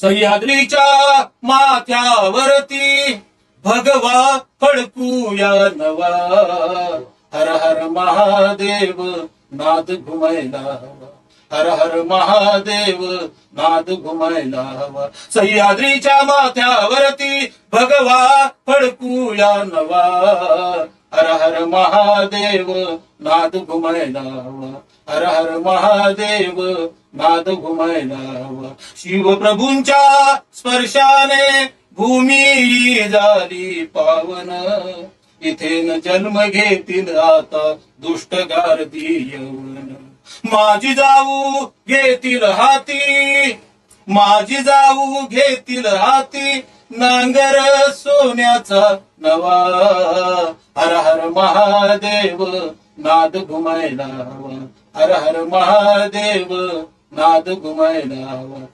सह्याद्रीच्या माथ्यावरती भगवा फडकूया नवा. हर हर महादेव नाद घुमायला हवा. हर हर महादेव नाद घुमायला हवा. सह्याद्रीच्या माथ्यावरती भगवा फडकूया नवा. हर हर महादेव नाद घुमायला हवा. हर हर महादेव नाद घुमायला हवा. शिवप्रभूंच्या स्पर्शाने भूमी झाली पावन. इथेन जन्म घेतील आता दुष्ट गारदी यवन. माझी जाऊ घेतील हाती, माझी जाऊ घेतील हाती, नांगर सोन्याचा नवा. हर हर महादेव नाद घुमायला हवा. हर हर महादेव नाद घुमायला हवा.